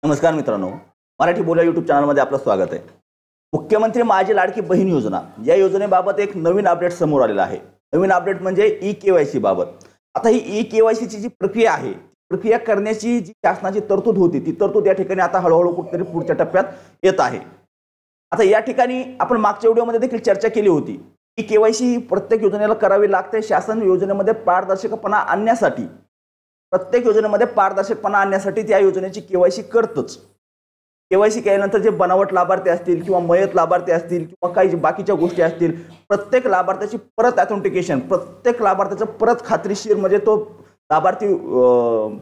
नमस्कार मित्रांनो, मराठी बोला यूट्यूब चॅनलमध्ये आपलं स्वागत आहे। मुख्यमंत्री माझी लाडकी बहीण योजना या योजनेबाबत एक नवीन अपडेट समोर आलेला आहे। नवीन अपडेट म्हणजे ई-केवायसी बाबत। आता ही ई-केवायसी ची जी प्रक्रिया आहे, प्रक्रिया करण्याची जी शासनाची तरतूद होती ती तरतूद या ठिकाणी आता हळूहळू कुठेतरी पुढच्या टप्प्यात येत आहे। आता या ठिकाणी आपण मागच्या व्हिडिओमध्ये देखील चर्चा केली होती की केवायसी प्रत्येक योजनेला करावी लागते। शासन योजनेमध्ये पारदर्शकपणा आणण्यासाठी प्रत्येक योजनेमध्ये पारदर्शकपणा आणण्यासाठी त्या योजनेची केवायसी करतच। केवायसी केल्यानंतर जे बनावट लाभार्थी असतील किंवा मयत लाभार्थी असतील किंवा काही बाकीच्या गोष्टी असतील, प्रत्येक लाभार्थ्याची परत ऑथेंटिकेशन, प्रत्येक लाभार्थ्याचं परत खात्रीशीर म्हणजे तो लाभार्थी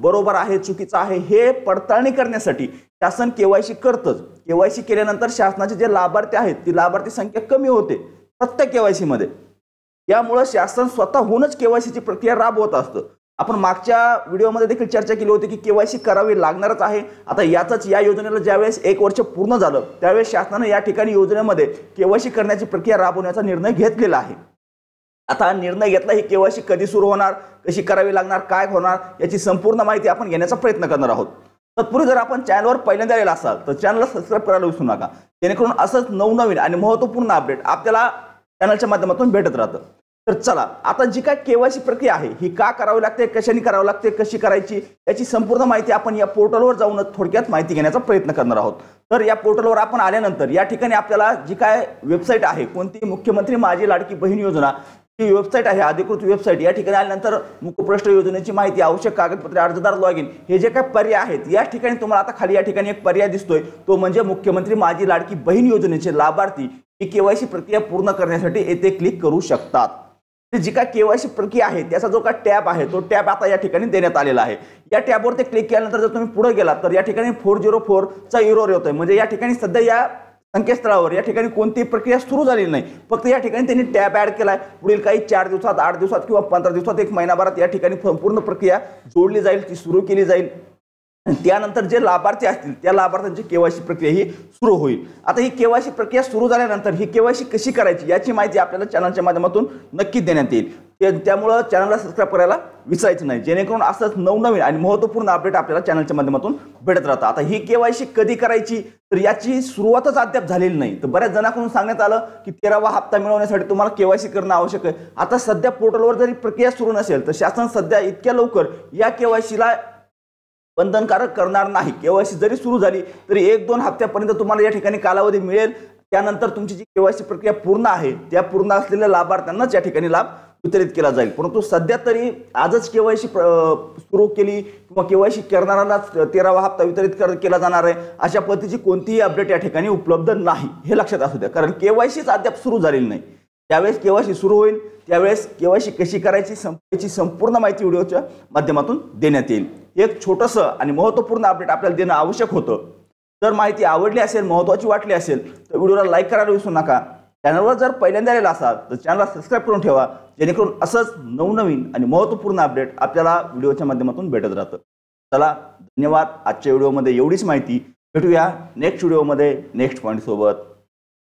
बरोबर आहे चुकीचा आहे हे पडताळणी करण्यासाठी शासन केवायसी करतच। केवायसी केल्यानंतर शासनाचे जे लाभार्थी आहेत ती लाभार्थी संख्या कमी होते प्रत्येक केवायसी मध्ये। यामुळे शासन स्वतःहूनच केवायसीची प्रक्रिया राबवत असतं। आपण मागच्या व्हिडिओमध्ये देखील चर्चा केली होती की केवायसी करावी लागणारच आहे। आता याच या योजनेला ज्यावेळेस 1 वर्ष पूर्ण झालं त्यावेळेस शासनाने या ठिकाणी योजनेमध्ये केवायसी करण्याची प्रक्रिया राबवण्याचा निर्णय घेतलेला आहे। आता निर्णय घेतला, ही केवायसी कधी सुरू होणार, कशी करावी लागणार, काय होणार याची संपूर्ण माहिती आपण घेण्याचा प्रयत्न करणार आहोत। तत्पूर्वी जर आपण चॅनलवर पहिल्यांदा आलेला असाल तर चॅनलला सबस्क्राइब करायला विसरू नका, जेणेकरून असंच नवनवीन आणि महत्त्वपूर्ण अपडेट आपल्याला चॅनलच्या माध्यमातून भेटत राहतं। तर चला, आता जी काय केवायसी प्रक्रिया आहे ही का करावी लागते, कशाने करावी लागते, कशी करायची याची संपूर्ण माहिती आपण या पोर्टलवर जाऊन थोडक्यात माहिती घेण्याचा प्रयत्न करणार आहोत। तर या पोर्टलवर आपण आल्यानंतर या ठिकाणी आपल्याला जी काय वेबसाईट आहे, कोणती मुख्यमंत्री माझी लाडकी बहीण योजना ही वेबसाईट आहे, अधिकृत वेबसाईट। या ठिकाणी आल्यानंतर मुखपृष्ठ योजनेची माहिती, आवश्यक कागदपत्रे, अर्जदार लॉगिन हे जे काही पर्याय आहेत या ठिकाणी तुम्हाला आता खाली या ठिकाणी एक पर्याय दिसतोय, तो म्हणजे मुख्यमंत्री माझी लाडकी बहीण योजनेचे लाभार्थी ही केवायसी प्रक्रिया पूर्ण करण्यासाठी येथे क्लिक करू शकतात। जी काय केवायसी प्रक्रिया आहे त्याचा जो काय टॅब आहे तो टॅब आता या ठिकाणी देण्यात आलेला आहे। या टॅबवर ते क्लिक केल्यानंतर जर तुम्ही पुढे गेलात तर या ठिकाणी 404 चा एरर येतोय, म्हणजे या ठिकाणी सध्या या संकेतस्थळावर या ठिकाणी कोणतीही प्रक्रिया सुरू झालेली नाही। फक्त या ठिकाणी त्यांनी टॅब ऍड केलाय। पुढील काही 4 दिवसात, 8 दिवसात किंवा 15 दिवसात, 1 महिनाभरात या ठिकाणी संपूर्ण प्रक्रिया जोडली जाईल, ती सुरू केली जाईल। त्यानंतर जे लाभार्थी असतील त्या लाभार्थ्यांची केवायसी प्रक्रिया ही सुरू होईल। आता ही केवायसी प्रक्रिया सुरू झाल्यानंतर ही केवायसी कशी करायची याची माहिती आपल्याला चॅनलच्या माध्यमातून नक्कीच देण्यात येईल। त्यामुळे चॅनलला सबस्क्राइब करायला विसरायचं नाही, जेणेकरून असंच नवनवीन आणि महत्त्वपूर्ण अपडेट आपल्याला चॅनलच्या माध्यमातून भेटत राहतात। आता ही केवायसी कधी करायची तर याची सुरुवातच अद्याप झालेली नाही। तर बऱ्याच जणांकडून सांगण्यात आलं की 13वा हप्ता मिळवण्यासाठी तुम्हाला केवायसी करणं आवश्यक आहे। आता सध्या पोर्टलवर जरी प्रक्रिया सुरू नसेल तर शासन सध्या इतक्या लवकर या केवायसीला बंधनकारक करणार नाही। केवायसी जरी सुरू झाली तरी 1-2 हप्त्यापर्यंत तुम्हाला या ठिकाणी कालावधी मिळेल। त्यानंतर तुमची जी केवायसी प्रक्रिया पूर्ण आहे त्या पूर्ण असलेल्या लाभार्थ्यांनाच या ठिकाणी लाभ वितरित केला जाईल। परंतु सध्या तरी आजच केवायसी सुरू केली किंवा केवायसी करणाऱ्याला 13वा हप्ता वितरित केला जाणार आहे अशा पद्धतीची कोणतीही अपडेट या ठिकाणी उपलब्ध नाही, हे लक्षात असू द्या। कारण केवायसीच अद्याप सुरू झालेली नाही। त्यावेळेस केवायसी सुरू होईल त्यावेळेस केवायसी कशी करायची याची संपूर्ण माहिती व्हिडिओच्या माध्यमातून देण्यात येईल। एक छोटंसं आणि महत्त्वपूर्ण अपडेट आपल्याला देणं आवश्यक होतं। जर माहिती आवडली असेल, महत्त्वाची वाटली असेल तर व्हिडिओला लाईक करायला विसरू नका। चॅनलवर जर पहिल्यांदा आलेला असाल तर चॅनलला सबस्क्राइब करून ठेवा, जेणेकरून असंच नवनवीन आणि महत्त्वपूर्ण अपडेट आपल्याला व्हिडिओच्या माध्यमातून भेटत राहतं। चला, धन्यवाद। आजच्या व्हिडिओमध्ये एवढीच माहिती। भेटूया नेक्स्ट व्हिडिओमध्ये नेक्स्ट पॉईंट सोबत।